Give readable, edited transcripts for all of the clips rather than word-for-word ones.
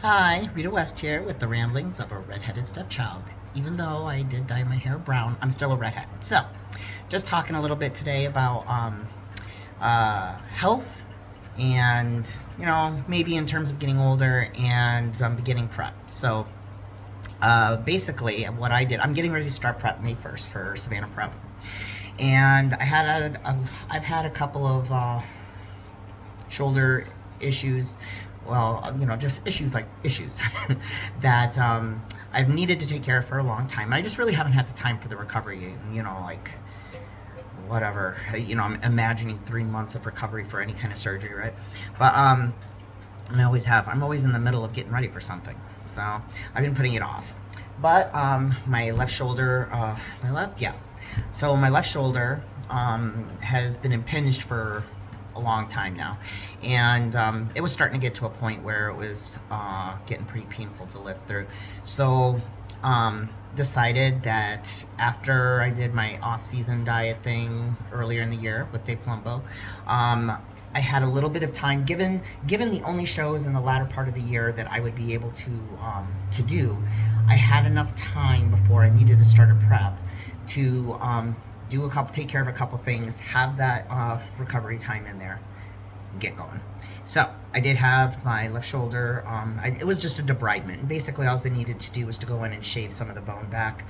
Hi, Rita West here with the ramblings of a redheaded stepchild. Even though I did dye my hair brown, I'm still a redhead. So, just talking a little bit today about health and, maybe in terms of getting older and beginning prep. So, basically, what I did, I'm getting ready to start prep May 1st for Savannah Prep. And I've had a couple of shoulder issues, well, just issues like issues that I've needed to take care of for a long time. And I just really haven't had the time for the recovery, like whatever, I'm imagining 3 months of recovery for any kind of surgery, right? But and I'm always in the middle of getting ready for something. So I've been putting it off. But my left shoulder, yes. So my left shoulder has been impinged for a long time now, and it was starting to get to a point where it was getting pretty painful to lift through. So decided that after I did my off-season diet thing earlier in the year with Dave Palumbo, I had a little bit of time, given the only shows in the latter part of the year that I would be able to do. I had enough time before I needed to start a prep to take care of a couple things, have that recovery time in there, get going. So I did have my left shoulder. It was just a debridement. Basically, all they needed to do was to go in and shave some of the bone back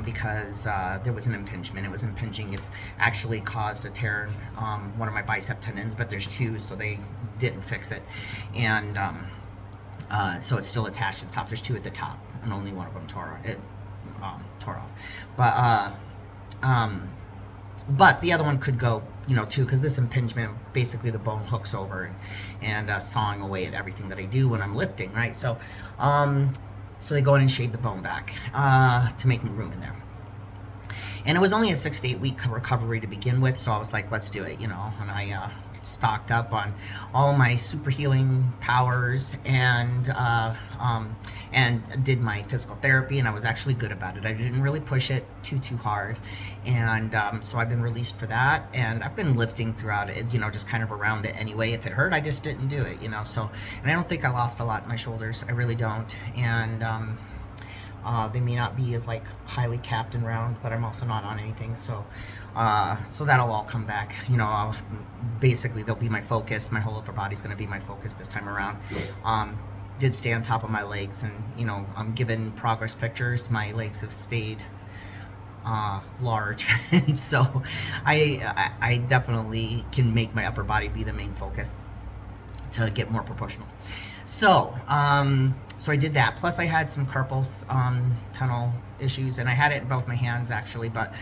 because there was an impingement. It was impinging. It's actually caused a tear in one of my bicep tendons, but there's two, so they didn't fix it. And so it's still attached to the top. There's two at the top, and only one of them tore off. But the other one could go, too, because this impingement, basically the bone hooks over and sawing away at everything that I do when I'm lifting, right? So, so they go in and shave the bone back to make room in there. And it was only a 6 to 8 week recovery to begin with, so I was like, let's do it, and I stocked up on all my super healing powers and did my physical therapy, and I was actually good about it. I didn't really push it too hard, and so I've been released for that, and I've been lifting throughout it, just kind of around it anyway. If it hurt, I just didn't do it, so, and I don't think I lost a lot in my shoulders. I really don't. And they may not be as highly capped and round, but I'm also not on anything, so so that'll all come back. Basically they'll be my focus. My whole upper body's going to be my focus this time around. Did stay on top of my legs, and I'm given progress pictures. My legs have stayed large, and so I definitely can make my upper body be the main focus to get more proportional. So so I did that. Plus I had some carpal tunnel issues, and I had it in both my hands actually, but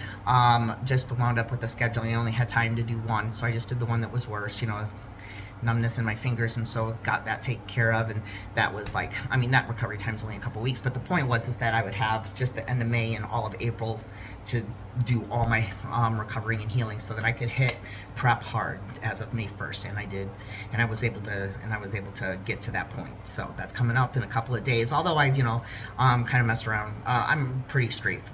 just wound up with the scheduling. I only had time to do one, so I just did the one that was worse, numbness in my fingers, and so got that taken care of. And that was that recovery time's only a couple weeks, but the point was that I would have just the end of May and all of April to do all my recovering and healing, so that I could hit prep hard as of May 1st, and I did, and I was able to get to that point. So that's coming up in a couple of days, although I've kind of messed around. I'm pretty strict,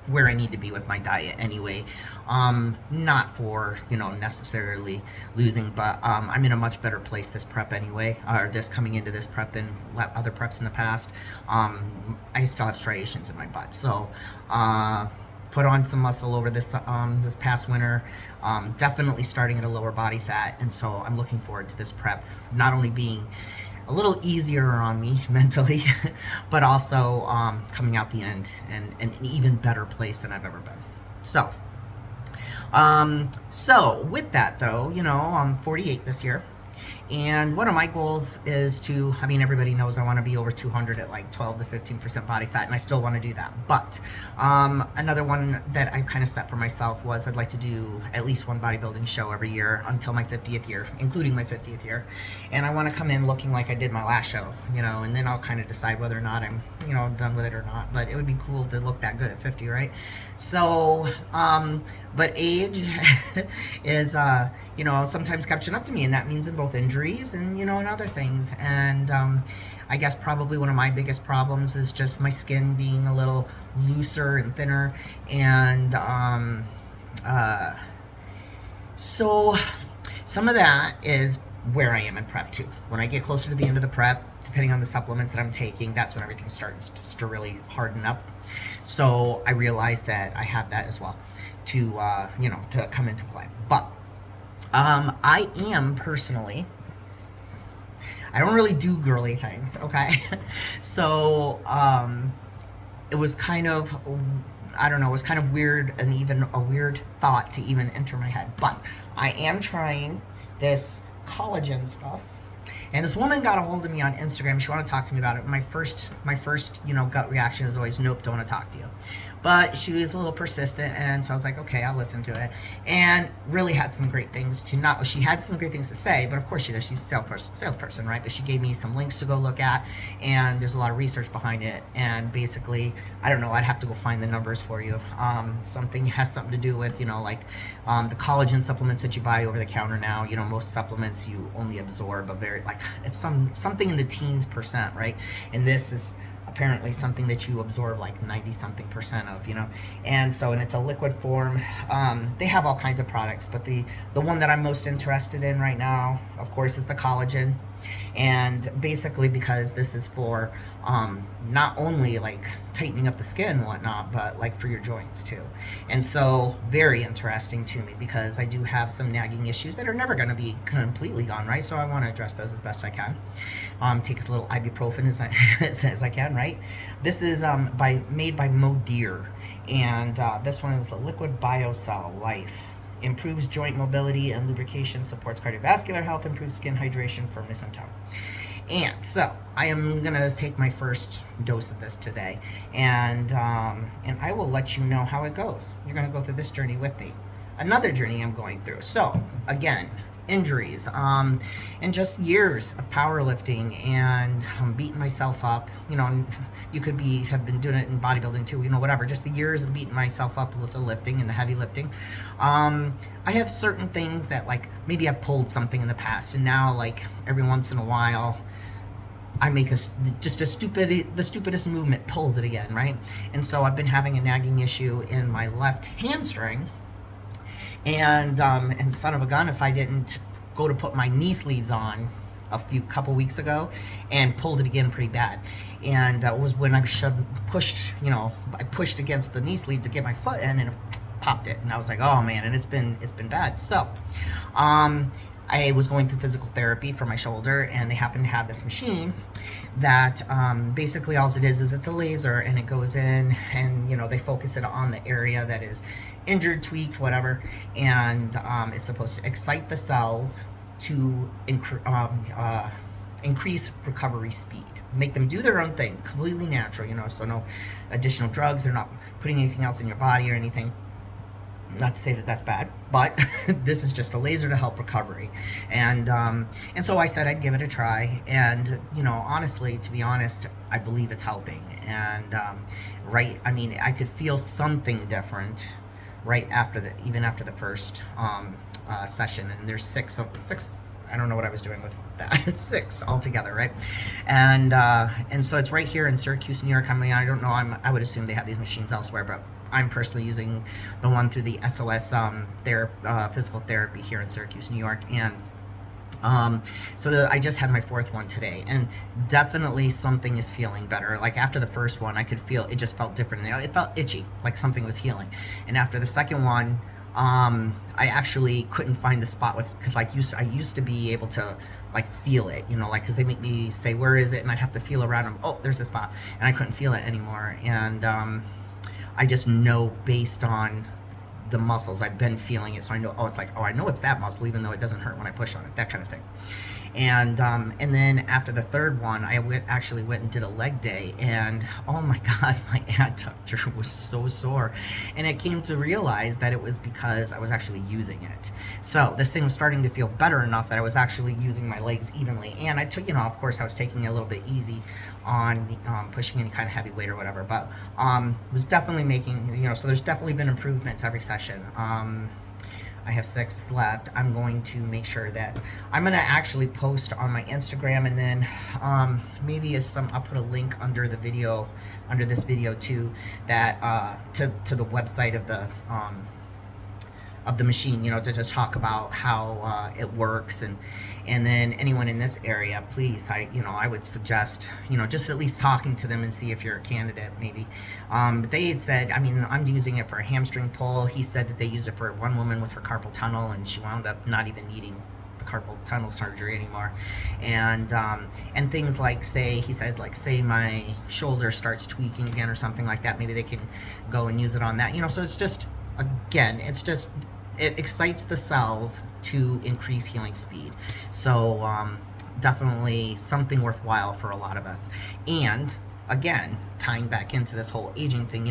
where I need to be with my diet anyway. Not for necessarily losing, but I'm in a much better place this prep anyway, or this coming into this prep, than other preps in the past. I still have striations in my butt, so put on some muscle over this past winter. Definitely starting at a lower body fat, and so I'm looking forward to this prep not only being a little easier on me mentally, but also coming out the end and an even better place than I've ever been. So, so with that though, I'm 48 this year, and one of my goals is to, everybody knows I want to be over 200 at 12 to 15% body fat, and I still want to do that. But another one that I kind of set for myself was I'd like to do at least one bodybuilding show every year until my 50th year, including my 50th year. And I want to come in looking like I did my last show, and then I'll kind of decide whether or not I'm, done with it or not. But it would be cool to look that good at 50, right? So, but age is, sometimes catching up to me, and that means in both injuries and, and other things. And I guess probably one of my biggest problems is just my skin being a little looser and thinner. And so some of that is where I am in prep too. When I get closer to the end of the prep, depending on the supplements that I'm taking, that's when everything starts to really harden up. So I realized that I have that as well to to come into play. But I am personally, I don't really do girly things, okay? So it was kind of, I don't know, it was kind of weird, and even a weird thought to even enter my head. But I am trying this collagen stuff. And this woman got a hold of me on Instagram. She wanted to talk to me about it. My first, gut reaction is always, nope, don't want to talk to you. But she was a little persistent, and so I was like, okay, I'll listen to it. And really had some great things she had some great things to say, but of course she does. She's a salesperson, right? But she gave me some links to go look at, and there's a lot of research behind it. And basically, I don't know, I'd have to go find the numbers for you. Something has something to do with, the collagen supplements that you buy over the counter now. Most supplements you only absorb a very, it's something in the teens percent, right? And this is apparently something that you absorb like 90 something percent of, and it's a liquid form. They have all kinds of products, but the one that I'm most interested in right now, of course, is the collagen. And basically, because this is for not only like tightening up the skin and whatnot, but like for your joints too. And so very interesting to me, because I do have some nagging issues that are never going to be completely gone, right? So I want to address those as best I can. Take as little ibuprofen as I can, right? This is made by Modir, and this one is a liquid biocell life. Improves joint mobility and lubrication, supports cardiovascular health, improves skin hydration, firmness, and tone. And so I am gonna take my first dose of this today, and I will let you know how it goes. You're gonna go through this journey with me. Another journey I'm going through. So again, injuries, and just years of powerlifting and beating myself up. You could have been doing it in bodybuilding too, whatever. Just the years of beating myself up with the lifting and the heavy lifting. I have certain things that, like, maybe I've pulled something in the past, and now, like, every once in a while, I make the stupidest movement pulls it again, right? And so I've been having a nagging issue in my left hamstring. And son of a gun, if I didn't go to put my knee sleeves on couple weeks ago, and pulled it again pretty bad. And that was when I pushed against the knee sleeve to get my foot in, and it popped it. And I was like, oh man, and it's been bad. So I was going through physical therapy for my shoulder, and they happen to have this machine that basically all it is it's a laser, and it goes in, and they focus it on the area that is injured, tweaked, whatever, and it's supposed to excite the cells to increase recovery speed, make them do their own thing, completely natural, so no additional drugs. They're not putting anything else in your body or anything. Not to say that that's bad, but this is just a laser to help recovery. And so I said I'd give it a try. And, honestly, to be honest, I believe it's helping. And, I could feel something different right after the first session. And there's six, I don't know what I was doing with that. 6 altogether, right? And so it's right here in Syracuse, New York. I don't know. I would assume they have these machines elsewhere, but I'm personally using the one through the SOS physical therapy here in Syracuse, New York. And I just had my 4th one today, and definitely something is feeling better. Like after the first one, I could feel it just felt different. It felt itchy, like something was healing. And after the second one, I actually couldn't find the spot because I used to be able to feel it, because they make me say, where is it? And I'd have to feel around them. Oh, there's a spot. And I couldn't feel it anymore. And, I just know based on the muscles, I've been feeling it. So I know, I know it's that muscle, even though it doesn't hurt when I push on it, that kind of thing. And then after the 3rd one, I actually went and did a leg day, and oh my God, my adductor was so sore. And I came to realize that it was because I was actually using it. So this thing was starting to feel better enough that I was actually using my legs evenly. And I took, of course, I was taking it a little bit easy on pushing any kind of heavy weight or whatever, but was definitely making, so there's definitely been improvements every session. I have 6 left. I'm going to make sure that I'm going to actually post on my Instagram, and then maybe I'll put a link under this video too, that to the website of the machine, to just talk about how it works. And then anyone in this area, please, I would suggest, just at least talking to them and see if you're a candidate, maybe. But they had said, I'm using it for a hamstring pull. He said that they used it for one woman with her carpal tunnel, and she wound up not even needing the carpal tunnel surgery anymore. And things like, he said, say my shoulder starts tweaking again or something like that, maybe they can go and use it on that. So it's just, again, it excites the cells to increase healing speed. So definitely something worthwhile for a lot of us. And again, tying back into this whole aging thing,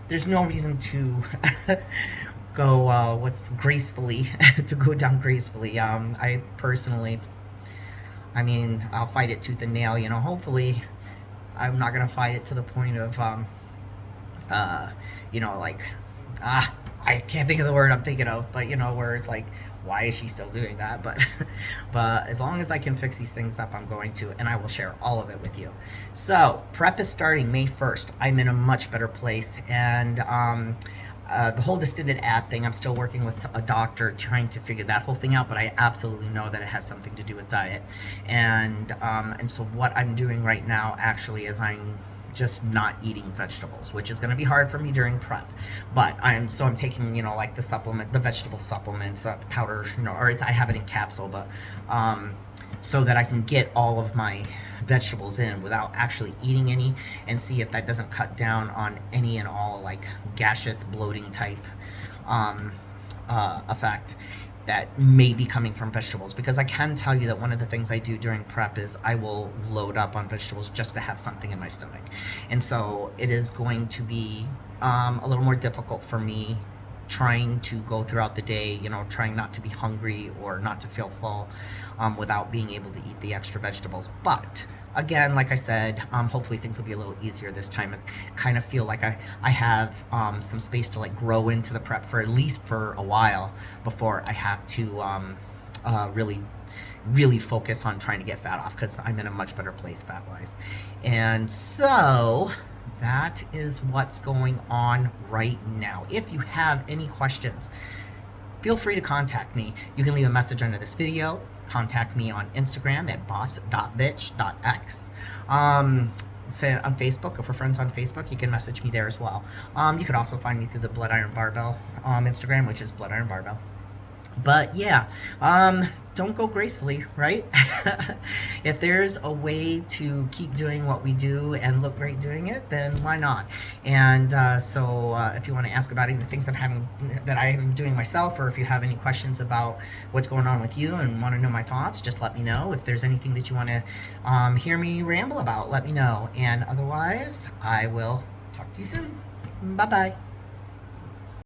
there's no reason to go gracefully to go down gracefully. I personally, I'll fight it tooth and nail. Hopefully I'm not gonna fight it to the point of I can't think of the word I'm thinking of, but where it's like, why is she still doing that? But as long as I can fix these things up, I'm going to, and I will share all of it with you. So prep is starting May 1st. I'm in a much better place, and the whole distended ad thing, I'm still working with a doctor trying to figure that whole thing out, but I absolutely know that it has something to do with diet. And so what I'm doing right now actually is I'm just not eating vegetables, which is going to be hard for me during prep. But I'm taking, the vegetable supplements, powder, or I have it in capsule, but so that I can get all of my vegetables in without actually eating any, and see if that doesn't cut down on any and all gaseous bloating type effect that may be coming from vegetables. Because I can tell you that one of the things I do during prep is I will load up on vegetables just to have something in my stomach. And so it is going to be a little more difficult for me trying to go throughout the day, trying not to be hungry or not to feel full without being able to eat the extra vegetables. But again, like I said, hopefully things will be a little easier this time. I kind of feel like I have some space to grow into the prep for at least for a while before I have to really focus on trying to get fat off, because I'm in a much better place fat wise. And so that is what's going on right now. If you have any questions, feel free to contact me. You can leave a message under this video. Contact me on Instagram at boss.bitch.x. Say on Facebook, if we're friends on Facebook, you can message me there as well. You could also find me through the Blood Iron Barbell Instagram, which is Blood Iron Barbell. But yeah, don't go gracefully, right? If there's a way to keep doing what we do and look great doing it, then why not? And so if you want to ask about any of the things that I am doing myself, or if you have any questions about what's going on with you and want to know my thoughts, just let me know. If there's anything that you want to hear me ramble about, let me know. And otherwise, I will talk to you soon. Bye-bye.